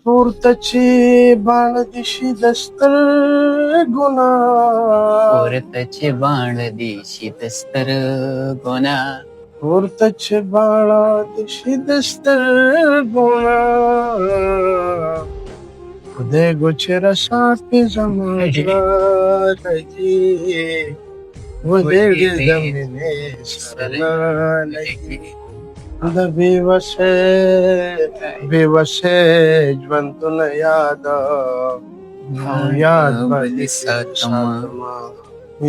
پورته چې باڼه دې شي د سترګو پورته چې باڼه دې شي د سترګو نه پورته چې باڼه دې شي د سترګو نه خدای ګوچې راساتي زما زړه لګي خدای دې د مینې سره لګي د بېوسۍ ژوندونه یاد او یاد به دې ساتمه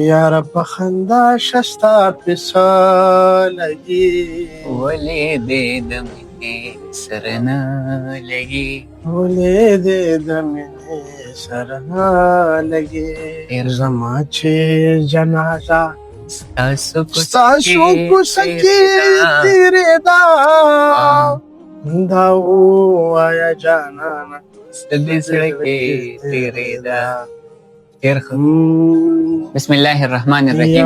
یاره په خندا شه ستا پسه لګي ولې دې د مینې سره نه لګي ولې دې د مینې سره نه لګي زما چې جنازه ستاسو کوڅه کې تېرېده دا ووایه جانانه دې زړه کې تېرېده. ډېر ښه. بسم الله الرحمن الرحیم.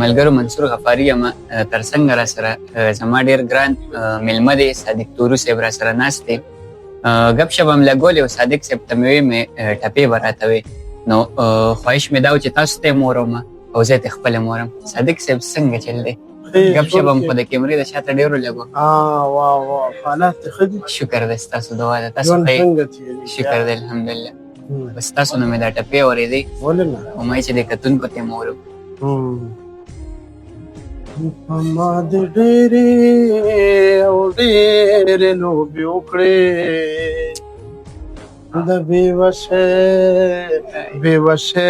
ملګرو منصور غفاري یم، تر څنګ را سره زما ډېر ګران میلمه دی صادق تورو صاحب را سره ناست دی. ګپ شپ هم لګولې او صادق صاحب ته مې وې مې ټپې به راته وې، نو خواهش مې دا و چې تاسو ته یې مورم او زه یې خپله مورم. صادق صاحب څنګه چل دی؟ ګپ شپ هم خو د کیمرې د شاته ډېرو لګو. واه حالات دې ښه دي؟ شکر دی ستاسو دعا ده. تاسو شکر دی الحمدلله. بس تاسو نه مې دا ټپې اورېدې، ولې نه او ما یې چې د کتونکو ته یې مورم. په ما دې ډېرې او ډېرې لوبې وکړې د بېوسۍ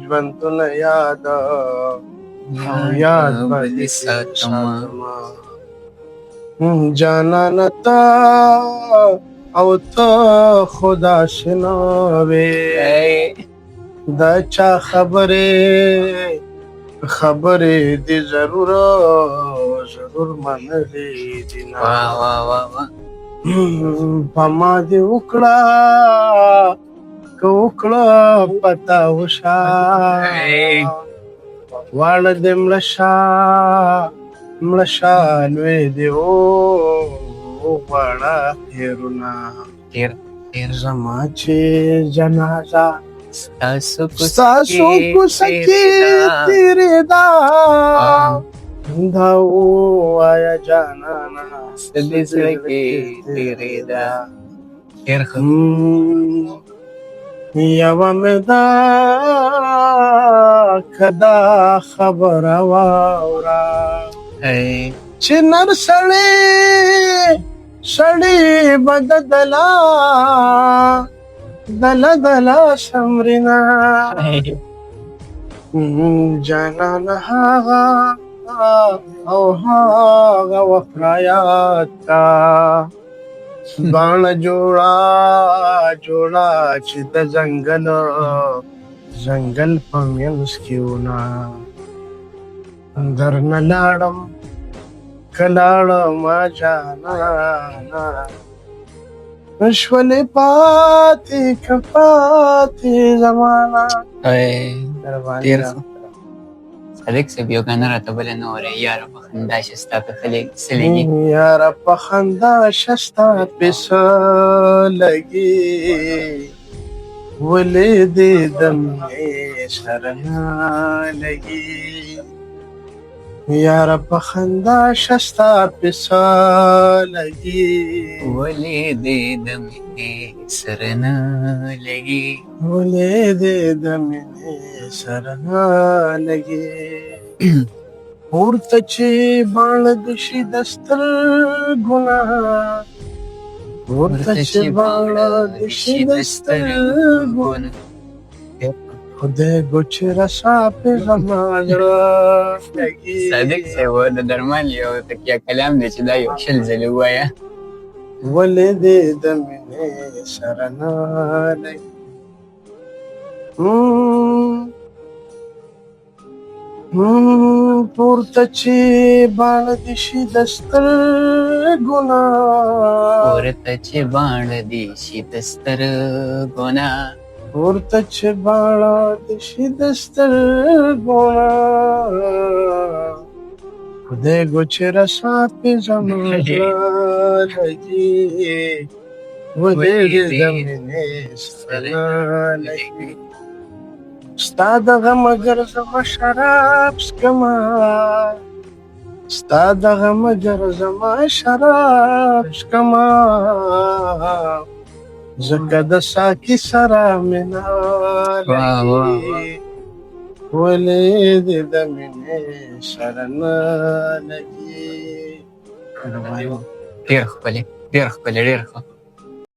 ژوندونه یاد او یاد به دې ساتمه جانانه ته او ته خو داسې نه وې دا چا خبرې دې ضرور منلې دي نه په ما دې وکړه که وکړه پته وشه واړه دې مړه شه لوی دې وغواړه هېرونه زما چې جنازه ستاسو کوڅه کې تېرېده دا ووایه جانانه دې زړه کې تېرېده. ډېر ښه. یوه مې دا که دا خبره واوره چې نر سړی به د دله شمرینه جانانه هغه او هغه وخت رایاد کا باڼه جوړه چې د ځنګل په منځ کې وونه درنه لاړم که لاړمه جانانه شولې پاتې که پاتې زمانه. ډېر ښه. صادق صاحب یو ګانا راته بله نه اورئ، یاره په خندا شه ستا پسه لګي یاره په خندا شه ستا پسه لګي ولې دې د مینې سره نه لګي یاره په خندا شه ستا پسه لګي ولې دې د مینې سره نه لګي ولې دې د مینې سره نه لګي پورته چې باڼه دې شي د سترګو نه پورته چې باڼه دې شي د سترګو نه خدای ګوچې راساتي زما زړه لګي. صادق صاحب د درمان یو تکیه کلام دی چې دا یو شل ځلې ووایه ولې دې د مینې سره نه لګي پورته چې باڼه دې شي د سترګو نه پورته چې باڼه دې شي د سترګو نه پورته چې باڼه دې شي د سترګو نه خدای ګوچې راساتي زما زړه لګي ولې دې د مینې سره لګي ستا د غم ګرځمه شراب څکمه ستا د غم ګرځمه شراب څکمه ځکه د ساقي سره مینه لګي ولې دې د مینې سره نه لګي ډېر ښکلی ډېر ښکلی ډېر ښه